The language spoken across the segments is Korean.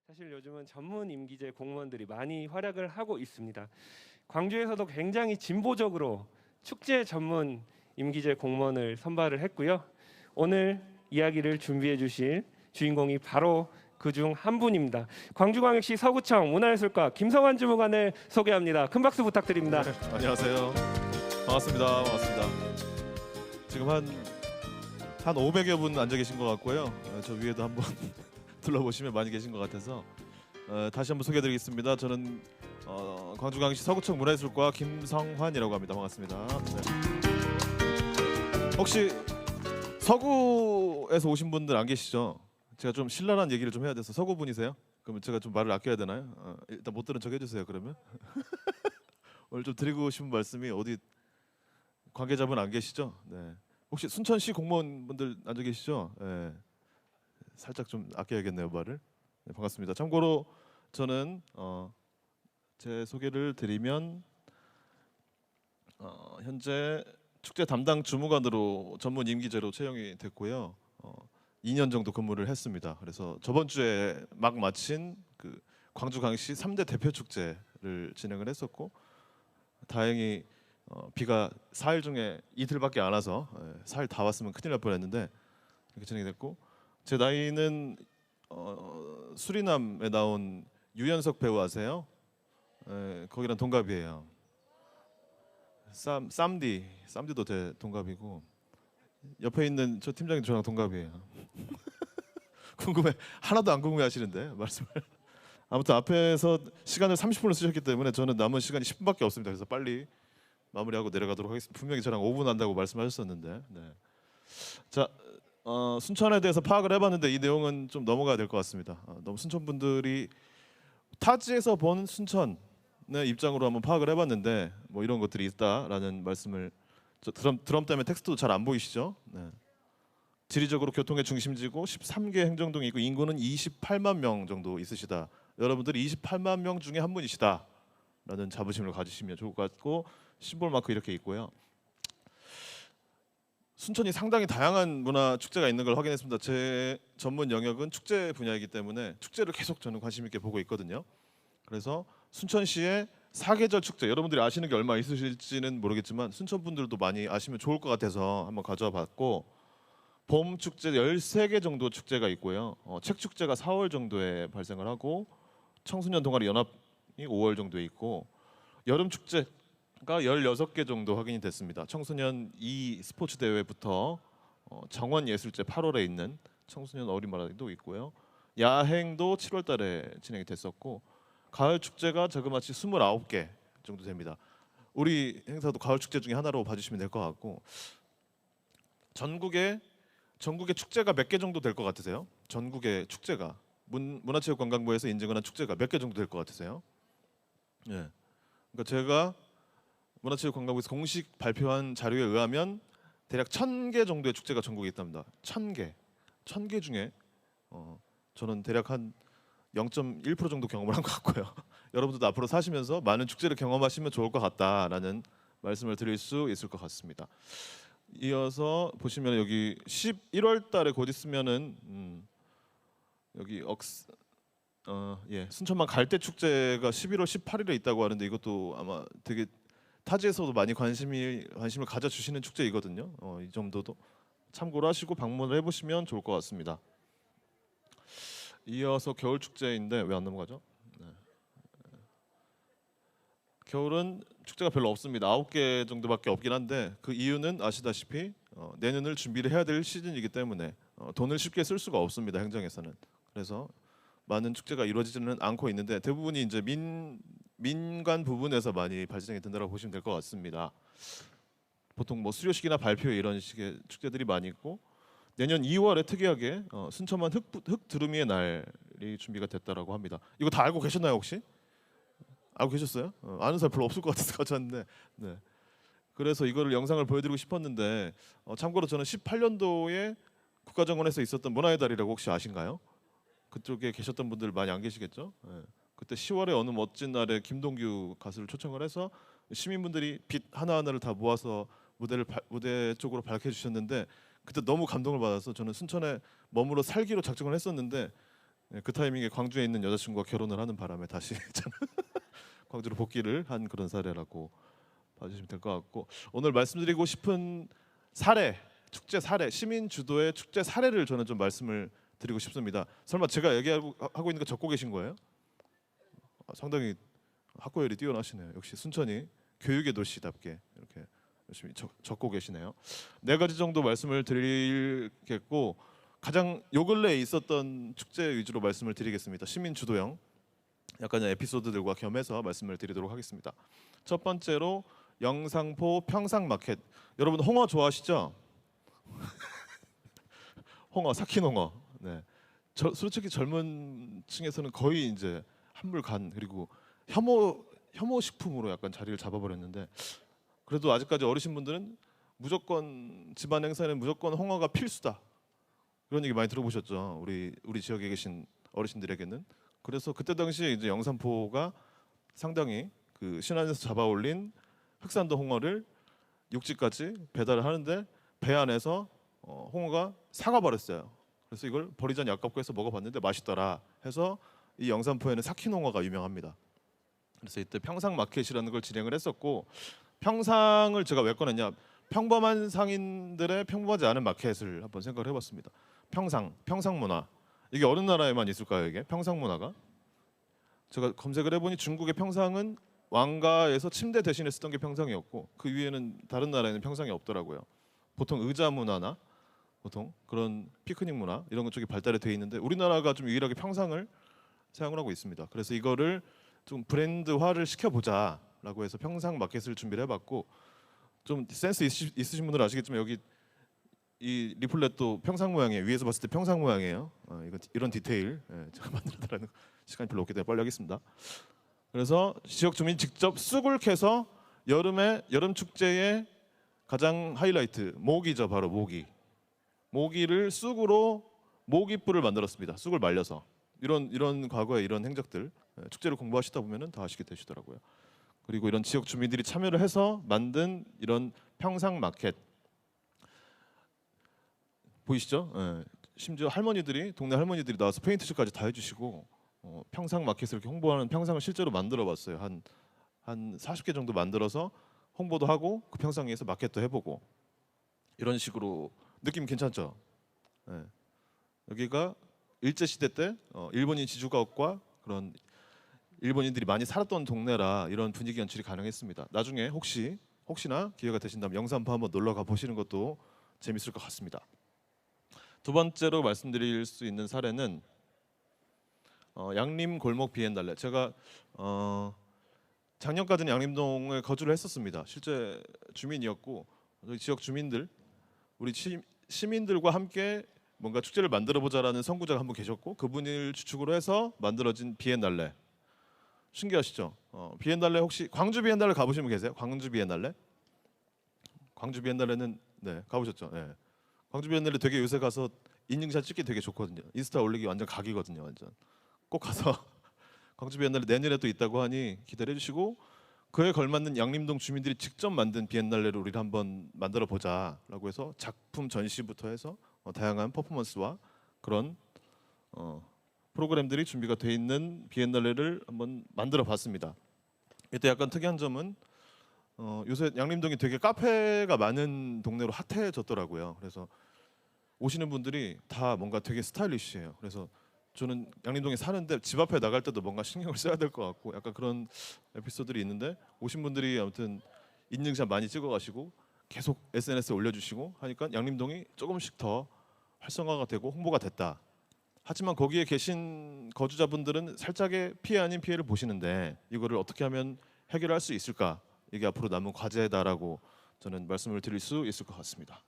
사실 요즘은 전문 임기제 공무원들이 많이 활약을 하고 있습니다. 광주에서도 굉장히 진보적으로 축제 전문 임기제 공무원을 선발을 했고요. 오늘 이야기를 준비해 주실 주인공이 바로 그중 한 분입니다. 광주광역시 서구청 문화예술과 김성환 주무관을 소개합니다. 큰 박수 부탁드립니다. 네, 안녕하세요. 반갑습니다. 지금 한 500여 분 앉아 계신 것 같고요. 저 위에도 한번 둘러보시면 많이 계신 것 같아서 다시 한번 소개해드리겠습니다. 저는 광주광역시 서구청 문화예술과 김성환이라고 합니다. 반갑습니다. 네. 혹시 서구에서 오신 분들 안 계시죠? 제가 좀 신랄한 얘기를 좀 해야 돼서 서구 분이세요? 그러면 제가 좀 말을 아껴야 되나요? 일단 못 들은 척 해주세요. 그러면 오늘 좀 드리고 싶은 말씀이 어디 관계자분 안 계시죠? 네. 혹시 순천시 공무원분들 앉아 계시죠? 네. 살짝 좀 아껴야겠네요 말을. 네, 반갑습니다. 참고로 저는 제 소개를 드리면 현재 축제 담당 주무관으로 전문 임기제로 채용이 됐고요. 2년 정도 근무를 했습니다. 그래서 저번 주에 막 마친 그 광주광역시 3대 대표 축제를 진행을 했었고 다행히 비가 4일 중에 이틀밖에 안 와서 4일 다 왔으면 큰일 날 뻔했는데 이렇게 진행이 됐고 제 나이는 수리남에 나온 유연석 배우 아세요? 거기랑 동갑이에요. 쌈디도 제 동갑이고 옆에 있는 저 팀장님 저랑 동갑이에요. 궁금해 하나도 안 궁금해하시는데 말씀을. 아무튼 앞에서 시간을 30분을 쓰셨기 때문에 저는 남은 시간이 10분밖에 없습니다. 그래서 빨리 마무리하고 내려가도록 하겠습니다. 분명히 저랑 5분 한다고 말씀하셨었는데. 네. 자, 순천에 대해서 파악을 해봤는데 이 내용은 좀 넘어가야 될 것 같습니다. 너무 순천 분들이 타지에서 본 순천의 입장으로 한번 파악을 해봤는데 뭐 이런 것들이 있다라는 말씀을 저 드럼 때문에 텍스트도 잘 안 보이시죠? 네. 지리적으로 교통의 중심지고 13개 행정동이 있고 인구는 28만 명 정도 있으시다. 여러분들이 28만 명 중에 한 분이시다라는 자부심을 가지시면 좋을 것 같고 심볼 마크 이렇게 있고요. 순천이 상당히 다양한 문화 축제가 있는 걸 확인했습니다. 제 전문 영역은 축제 분야이기 때문에 축제를 계속 저는 관심 있게 보고 있거든요. 그래서 순천시의 사계절 축제 여러분들이 아시는 게 얼마 있으실지는 모르겠지만 순천 분들도 많이 아시면 좋을 것 같아서 한번 가져와 봤고 봄 축제 13개 정도 축제가 있고요. 책 축제가 4월 정도에 발생을 하고 청소년 동아리 연합이 5월 정도에 있고 여름 축제가 16개 정도 확인이 됐습니다. 청소년 스포츠 대회부터 정원 예술제 8월에 있는 청소년 어린 마라톤도 있고요. 야행도 7월 달에 진행이 됐었고 가을 축제가 자그마치 29개 정도 됩니다. 우리 행사도 가을 축제 중에 하나로 봐주시면 될 것 같고 전국에 축제가 몇 개 정도 될 것 같으세요? 전국의 축제가 문화체육관광부에서 인증을 한 축제가 몇 개 정도 될 것 같으세요? 예. 그러니까 제가 문화체육관광부에서 공식 발표한 자료에 의하면 대략 1,000개 정도의 축제가 전국에 있답니다. 1,000개 중에 저는 대략 한 0.1% 정도 경험을 한 것 같고요. 여러분들도 앞으로 사시면서 많은 축제를 경험하시면 좋을 것 같다라는 말씀을 드릴 수 있을 것 같습니다. 이어서 보시면 여기 11월 달에 곧 있으면은 여기 순천만 갈대 축제가 11월 18일에 있다고 하는데 이것도 아마 되게 타지에서도 많이 관심을 가져주시는 축제이거든요. 이 정도도 참고로 하시고 방문을 해보시면 좋을 것 같습니다. 이어서 겨울 축제인데 왜 안 넘어가죠? 네. 겨울은 축제가 별로 없습니다. 9개 정도밖에 없긴 한데 그 이유는 아시다시피 내년을 준비를 해야 될 시즌이기 때문에 돈을 쉽게 쓸 수가 없습니다. 행정에서는. 그래서 많은 축제가 이루어지지는 않고 있는데 대부분이 이제 민간 부분에서 많이 발생이 된다고 보시면 될 것 같습니다. 보통 뭐 수료식이나 발표 이런 식의 축제들이 많이 있고 내년 2월에 특이하게 순천만 흙 두루미의 날이 준비가 됐다라고 합니다. 이거 다 알고 계셨나요 혹시? 알고 계셨어요? 아는 사람 별로 없을 것 같아서 가져왔는데 네. 그래서 이거를 영상을 보여드리고 싶었는데 참고로 저는 18년도에 국가정원에서 있었던 문화의 달이라고 혹시 아신가요? 그쪽에 계셨던 분들 많이 안 계시겠죠? 네. 그때 10월에 어느 멋진 날에 김동규 가수를 초청을 해서 시민분들이 빛 하나하나를 다 모아서 무대 쪽으로 밝혀주셨는데 그때 너무 감동을 받아서 저는 순천에 머물러 살기로 작정을 했었는데 네, 그 타이밍에 광주에 있는 여자친구가 결혼을 하는 바람에 다시 광주로 복귀를 한 그런 사례라고 봐주시면 될 것 같고, 오늘 말씀드리고 싶은 사례, 축제 사례, 시민 주도의 축제 사례를 저는 좀 말씀을 드리고 싶습니다. 설마 제가 얘기하고 있는 거 적고 계신 거예요? 상당히 학구열이 뛰어나시네요. 역시 순천이 교육의 도시답게 이렇게 열심히 적고 계시네요. 네 가지 정도 말씀을 드리겠고, 가장 요 근래에 있었던 축제 위주로 말씀을 드리겠습니다. 시민 주도형 약간의 에피소드들과 겸해서 말씀을 드리도록 하겠습니다. 첫 번째로 영상포 평상마켓. 여러분 홍어 좋아하시죠? 홍어, 삭힌 홍어. 네. 솔직히 젊은 층에서는 거의 이제 한물 간, 그리고 혐오 식품으로 약간 자리를 잡아버렸는데, 그래도 아직까지 어르신분들은 무조건 집안 행사는 무조건 홍어가 필수다, 그런 얘기 많이 들어보셨죠? 우리 지역에 계신 어르신들에게는. 그래서 그때 당시에 이제 영산포가 상당히 그 신안에서 잡아올린 흑산도 홍어를 육지까지 배달을 하는데, 배 안에서 홍어가 사가버렸어요. 그래서 이걸 버리자니 아깝고 해서 먹어봤는데 맛있더라 해서 이 영산포에는 삭힌 홍어가 유명합니다. 그래서 이때 평상 마켓이라는 걸 진행을 했었고, 평상을 제가 왜 꺼냈냐, 평범한 상인들의 평범하지 않은 마켓을 한번 생각을 해봤습니다. 평상 문화, 이게 어느 나라에만 있을까요? 이게 평상 문화가? 제가 검색을 해보니 중국의 평상은 왕가에서 침대 대신에 쓰던 게 평상이었고, 그 위에는 다른 나라에는 평상이 없더라고요. 보통 의자 문화나 보통 그런 피크닉 문화 이런 것 쪽이 발달이 돼 있는데, 우리나라가 좀 유일하게 평상을 사용을 하고 있습니다. 그래서 이거를 좀 브랜드화를 시켜보자라고 해서 평상 마켓을 준비를 해봤고, 좀 센스 있으신 분들은 아시겠지만 여기 이 리플렛도 평상 모양이에요. 위에서 봤을 때 평상 모양이에요. 이런 디테일 제가 만들어달라는 시간이 별로 없기 때문에 빨리 하겠습니다. 그래서 지역 주민 직접 쑥을 캐서 여름 축제의 가장 하이라이트 모기죠. 바로 모기를 쑥으로 모기뿔을 만들었습니다. 쑥을 말려서. 이런 과거의 이런 행적들, 축제를 공부하시다 보면은 다 아시게 되시더라고요. 그리고 이런 지역 주민들이 참여를 해서 만든 이런 평상 마켓 보이시죠? 심지어 동네 할머니들이 나와서 페인트칠까지 다 해주시고, 평상 마켓을 이렇게 홍보하는 평상을 실제로 만들어봤어요. 한 40개 정도 만들어서 홍보도 하고 그 평상 위에서 마켓도 해보고, 이런 식으로 느낌 괜찮죠? 여기가 일제 시대 때 일본인 지주가옥과 그런 일본인들이 많이 살았던 동네라 이런 분위기 연출이 가능했습니다. 나중에 혹시나 기회가 되신다면 영산포 한번 놀러 가 보시는 것도 재밌을 것 같습니다. 두 번째로 말씀드릴 수 있는 사례는 양림 골목 비엔날레. 제가 작년까지는 양림동을 거주를 했었습니다. 실제 주민이었고, 저희 지역 주민들, 우리 시민들과 함께 뭔가 축제를 만들어 보자라는 선구자가 한 분 계셨고, 그분을 주축으로 해서 만들어진 비엔날레. 신기하시죠? 비엔날레 혹시 광주 비엔날레 가보신 분 계세요? 광주 비엔날레? 광주 비엔날레는 네 가보셨죠? 네. 광주 비엔날레 되게 요새 가서 인증샷 찍기 되게 좋거든요. 인스타 올리기 완전 각이거든요. 완전 꼭 가서 광주 비엔날레 내년에 또 있다고 하니 기다려 주시고, 그에 걸맞는 양림동 주민들이 직접 만든 비엔날레를 우리를 한번 만들어 보자라고 해서 작품 전시부터 해서 다양한 퍼포먼스와 그런 프로그램들이 준비가 돼 있는 비엔날레를 한번 만들어 봤습니다. 이때 약간 특이한 점은 요새 양림동이 되게 카페가 많은 동네로 핫해졌더라고요. 그래서 오시는 분들이 다 뭔가 되게 스타일리시해요. 그래서 저는 양림동에 사는데 집 앞에 나갈 때도 뭔가 신경을 써야 될 것 같고, 약간 그런 에피소드들이 있는데, 오신 분들이 아무튼 인증샷 많이 찍어가시고 계속 SNS에 올려주시고 하니까 양림동이 조금씩 더 활성화가 되고 홍보가 됐다. 하지만 거기에 계신 거주자분들은 살짝의 피해 아닌 피해를 보시는데, 이거를 어떻게 하면 해결할 수 있을까? 이게 앞으로 남은 과제다라고 저는 말씀을 드릴 수 있을 것 같습니다.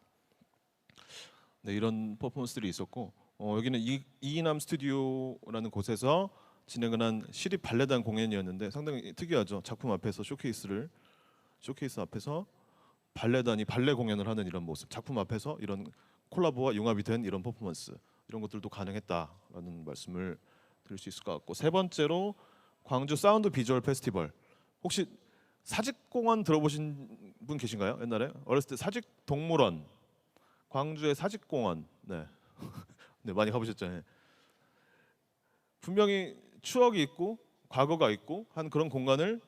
네, 이런 퍼포먼스들이 있었고, 여기는 이남 스튜디오라는 곳에서 진행을 한 시립 발레단 공연이었는데 상당히 특이하죠. 작품 앞에서 쇼케이스 앞에서 발레단이 발레 공연을 하는 이런 모습, 작품 앞에서 이런 콜라보와 융합이 된 이런 퍼포먼스, 이런 것들도 가능했다라는 말씀을 드릴 수 있을 것 같고, 세 번째로 광주 사운드 비주얼 페스티벌. 혹시 사직공원 들어보신 분 계신가요? 옛날에 어렸을 때 사직동물원, 광주의 사직공원, 네, 네 많이 가보셨죠. 네. 분명히 추억이 있고 과거가 있고 한 그런 공간을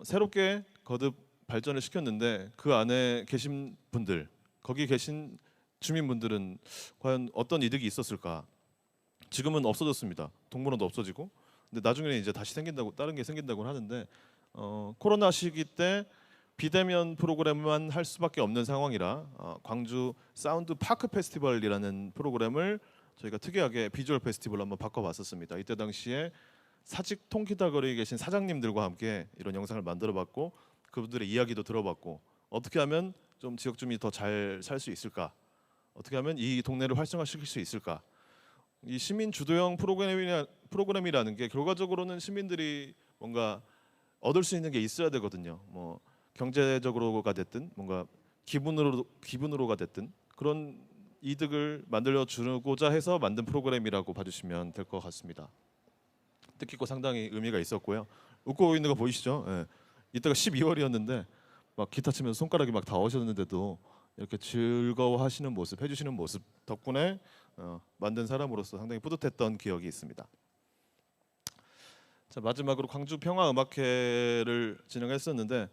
새롭게 거듭 발전을 시켰는데 그 안에 계신 분들, 거기 계신 주민분들은 과연 어떤 이득이 있었을까? 지금은 없어졌습니다. 동물원도 없어지고, 근데 나중에는 이제 다시 생긴다고, 다른 게 생긴다고 하는데 코로나 시기 때 비대면 프로그램만 할 수밖에 없는 상황이라 광주 사운드 파크 페스티벌이라는 프로그램을 저희가 특이하게 비주얼 페스티벌로 한번 바꿔봤었습니다. 이때 당시에 사직 통기다거리에 계신 사장님들과 함께 이런 영상을 만들어봤고 그분들의 이야기도 들어봤고 어떻게 하면 좀 지역 주민이 더 잘 살 수 있을까? 어떻게 하면 이 동네를 활성화시킬 수 있을까? 이 시민 주도형 프로그램이라는 게 결과적으로는 시민들이 뭔가 얻을 수 있는 게 있어야 되거든요. 뭐 경제적으로가 됐든 뭔가 기분으로가 됐든 그런 이득을 만들어 주고자 해서 만든 프로그램이라고 봐주시면 될 것 같습니다. 뜻깊고 상당히 의미가 있었고요. 웃고 있는 거 보이시죠? 예. 이때가 12월이었는데 막 기타 치면서 손가락이 막 다 어셨는데도 이렇게 즐거워하시는 모습, 해주시는 모습 덕분에 만든 사람으로서 상당히 뿌듯했던 기억이 있습니다. 자, 마지막으로 광주 평화음악회를 진행했었는데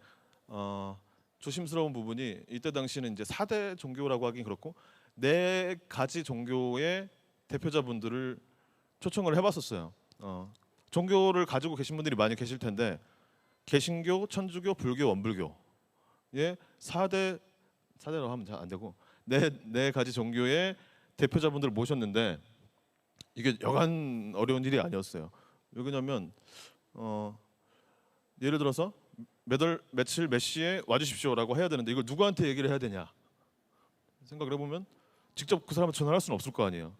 조심스러운 부분이 이때 당시는 이제 4대 종교라고 하긴 그렇고 4가지 종교의 대표자분들을 초청을 해봤었어요. 종교를 가지고 계신 분들이 많이 계실 텐데 개신교, 천주교, 불교, 원불교의 4대라고 하면 잘 안 되고 네 가지 종교의 대표자분들을 모셨는데 이게 여간 어려운 일이 아니었어요. 왜 그러냐면 예를 들어서 며칠 몇 시에 와주십시오라고 해야 되는데 이걸 누구한테 얘기를 해야 되냐 생각을 해보면 직접 그 사람한테 전화를 할 수는 없을 거 아니에요.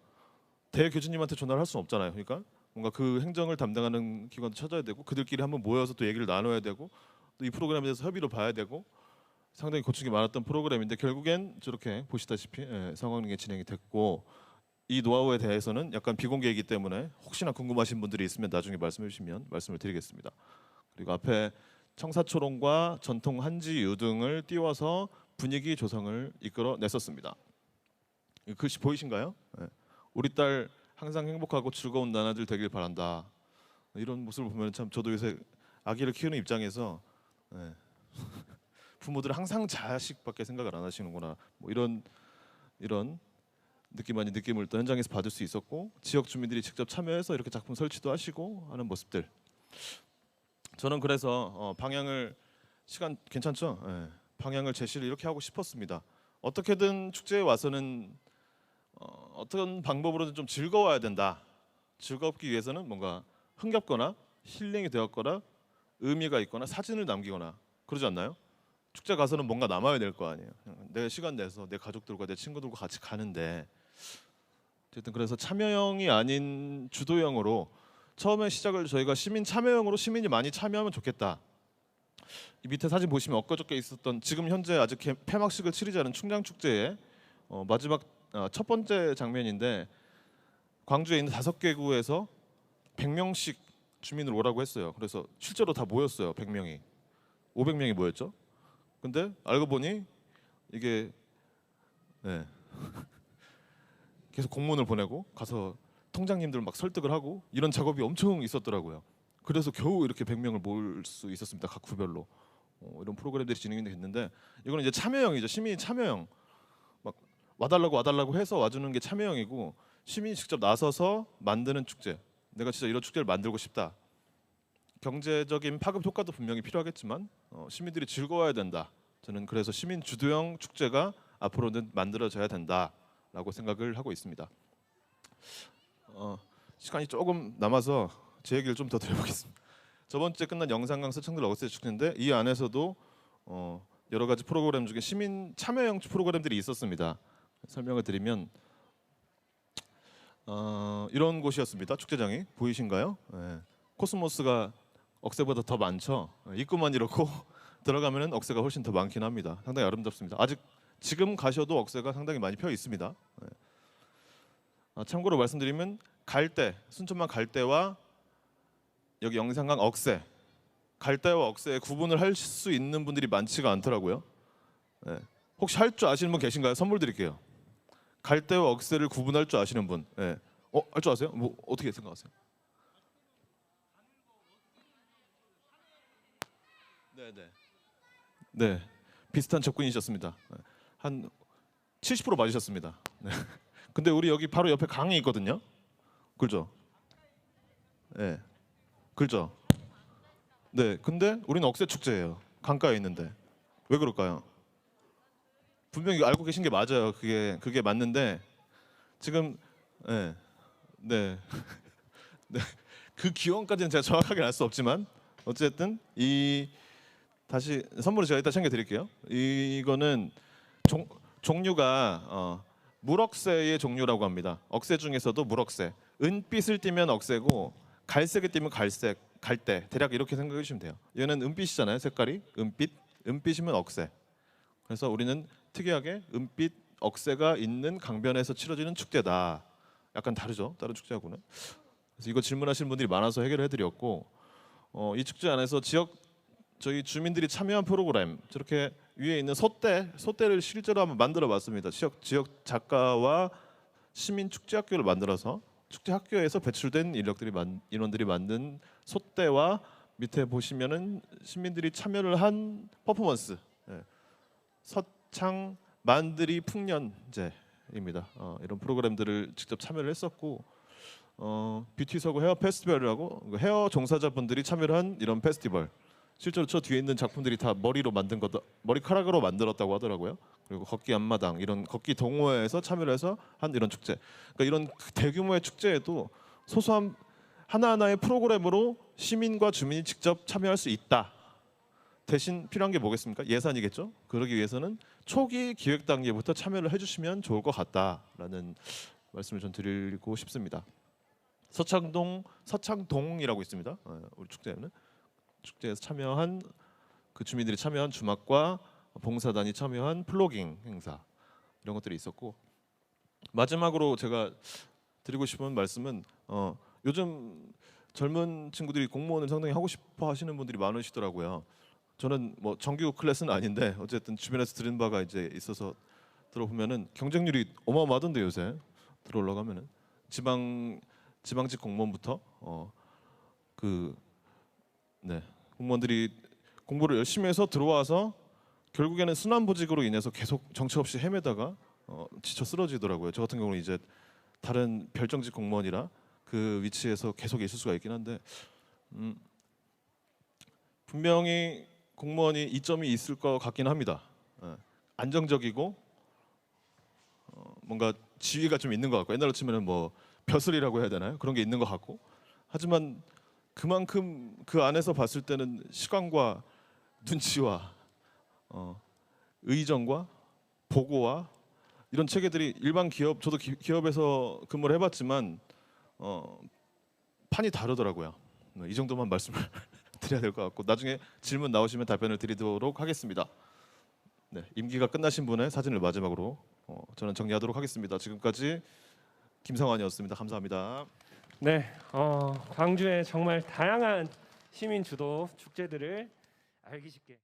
대교주님한테 전화를 할 수는 없잖아요. 그러니까 뭔가 그 행정을 담당하는 기관도 찾아야 되고 그들끼리 한번 모여서 또 얘기를 나눠야 되고 또 이 프로그램에 대해서 협의를 봐야 되고 상당히 고충이 많았던 프로그램인데 결국엔 저렇게 보시다시피 상황이 진행이 됐고 이 노하우에 대해서는 약간 비공개이기 때문에 혹시나 궁금하신 분들이 있으면 나중에 말씀해 주시면 말씀을 드리겠습니다. 그리고 앞에 청사초롱과 전통 한지 유등을 띄워서 분위기 조성을 이끌어냈었습니다. 이 글씨 보이신가요? 우리 딸 항상 행복하고 즐거운 나날들 되길 바란다. 이런 모습을 보면 참 저도 요새 아기를 키우는 입장에서 부모들은 항상 자식밖에 생각을 안 하시는구나. 뭐 이런 느낌 아닌 느낌을 또 현장에서 받을 수 있었고 지역 주민들이 직접 참여해서 이렇게 작품 설치도 하시고 하는 모습들. 저는 그래서 방향을 시간 괜찮죠? 방향을 제시를 이렇게 하고 싶었습니다. 어떻게든 축제에 와서는 어떤 방법으로든 좀 즐거워야 된다. 즐겁기 위해서는 뭔가 흥겹거나 힐링이 되었거나 의미가 있거나 사진을 남기거나 그러지 않나요? 축제 가서는 뭔가 남아야 될 거 아니에요. 내 시간 내서 내 가족들과 내 친구들과 같이 가는데 어쨌든 그래서 참여형이 아닌 주도형으로 처음에 시작을 저희가 시민 참여형으로 시민이 많이 참여하면 좋겠다. 이 밑에 사진 보시면 엊그저께 있었던 지금 현재 아직 폐막식을 치르지 않은 충장축제의 마지막 첫 번째 장면인데 광주에 있는 5개 구에서 100명씩 주민을 오라고 했어요. 그래서 실제로 다 모였어요. 100명이 500명이 모였죠. 근데 알고 보니 이게 계속 공문을 보내고 가서 통장님들 막 설득을 하고 이런 작업이 엄청 있었더라고요. 그래서 겨우 이렇게 100명을 모을 수 있었습니다. 각 구별로 이런 프로그램들이 진행이 됐는데 이거는 이제 참여형이죠. 시민이 참여형 막 와달라고 해서 와주는 게 참여형이고 시민이 직접 나서서 만드는 축제. 내가 진짜 이런 축제를 만들고 싶다. 경제적인 파급 효과도 분명히 필요하겠지만 시민들이 즐거워야 된다. 저는 그래서 시민 주도형 축제가 앞으로는 만들어져야 된다라고 생각을 하고 있습니다. 시간이 조금 남아서 제 얘기를 좀 더 드려보겠습니다. 저번 주에 끝난 영상강 서창들 어거스트 축제인데 이 안에서도 여러 가지 프로그램 중에 시민 참여형 프로그램들이 있었습니다. 설명을 드리면 이런 곳이었습니다. 축제장이 보이신가요? 코스모스가 억새보다 더 많죠. 입구만 이렇고 들어가면은 억새가 훨씬 더 많긴 합니다. 상당히 아름답습니다. 아직 지금 가셔도 억새가 상당히 많이 펴 있습니다. 참고로 말씀드리면 갈대, 순천만 갈대와 여기 영산강 억새, 갈대와 억새의 구분을 할 수 있는 분들이 많지가 않더라고요. 혹시 할 줄 아시는 분 계신가요? 선물 드릴게요. 갈대와 억새를 구분할 줄 아시는 분. 할 줄 아세요? 뭐 어떻게 생각하세요? 네, 비슷한 접근이셨습니다. 한 70% 맞으셨습니다. 네. 근데 우리 여기 바로 옆에 강이 있거든요. 그렇죠? 네, 그렇죠. 네, 근데 우리는 억새 축제예요. 강가에 있는데 왜 그럴까요? 분명히 알고 계신 게 맞아요. 그게 맞는데 지금 네, 네, 네. 그 기원까지는 제가 정확하게 알 수 없지만 어쨌든 이 다시 선물을 제가 이따 챙겨드릴게요. 이거는 종류가 물억새의 종류라고 합니다. 억새 중에서도 물억새. 은빛을 띠면 억새고 갈색을 띠면 갈색, 갈대. 대략 이렇게 생각해 주시면 돼요. 얘는 은빛이잖아요. 색깔이 은빛. 은빛이면 억새. 그래서 우리는 특이하게 은빛 억새가 있는 강변에서 치러지는 축제다. 약간 다르죠. 다른 축제하고는. 그래서 이거 질문하시는 분들이 많아서 해결해 드렸고 이 축제 안에서 저희 주민들이 참여한 프로그램 저렇게 위에 있는 소떼를 실제로 한번 만들어 봤습니다. 지역 작가와 시민 축제 학교를 만들어서 축제 학교에서 배출된 인원들이 만든 소떼와 밑에 보시면은 시민들이 참여를 한 퍼포먼스 서창 만드리 풍년제입니다. 이런 프로그램들을 직접 참여를 했었고 뷰티서구 헤어 페스티벌이라고 헤어 종사자분들이 참여를 한 이런 페스티벌. 실제로 저 뒤에 있는 작품들이 다 머리카락으로 만들었다고 하더라고요. 그리고 걷기 앞마당 이런 걷기 동호회에서 참여를 해서 한 이런 축제. 그러니까 이런 대규모의 축제에도 소소한 하나하나의 프로그램으로 시민과 주민이 직접 참여할 수 있다. 대신 필요한 게 뭐겠습니까? 예산이겠죠. 그러기 위해서는 초기 기획 단계부터 참여를 해주시면 좋을 것 같다라는 말씀을 좀 드리고 싶습니다. 서창동이라고 있습니다. 우리 축제에서 참여한 그 주민들이 참여한 주막과 봉사단이 참여한 플로깅 행사 이런 것들이 있었고 마지막으로 제가 드리고 싶은 말씀은 요즘 젊은 친구들이 공무원을 상당히 하고 싶어 하시는 분들이 많으시더라고요. 저는 뭐 정규 클래스는 아닌데 어쨌든 주변에서 들은 바가 이제 있어서 들어보면은 경쟁률이 어마어마하던데 요새 들어 올라가면은 지방직 공무원부터 공무원들이 공부를 열심히 해서 들어와서 결국에는 순환보직으로 인해서 계속 정처 없이 헤매다가 지쳐 쓰러지더라고요. 저 같은 경우는 이제 다른 별정직 공무원이라 그 위치에서 계속 있을 수가 있긴 한데 분명히 공무원이 이점이 있을 것 같긴 합니다. 안정적이고 뭔가 지위가 좀 있는 것 같고 옛날로 치면은 뭐 벼슬이라고 해야 되나요? 그런 게 있는 것 같고 하지만 그만큼 그 안에서 봤을 때는 시간과 눈치와 의정과 보고와 이런 체계들이 일반 기업 저도 기업에서 근무를 해봤지만 판이 다르더라고요. 이 정도만 말씀을 드려야 될 것 같고 나중에 질문 나오시면 답변을 드리도록 하겠습니다. 네, 임기가 끝나신 분의 사진을 마지막으로 저는 정리하도록 하겠습니다. 지금까지 김상환이었습니다. 감사합니다. 네, 광주의 정말 다양한 시민 주도 축제들을 알기 쉽게.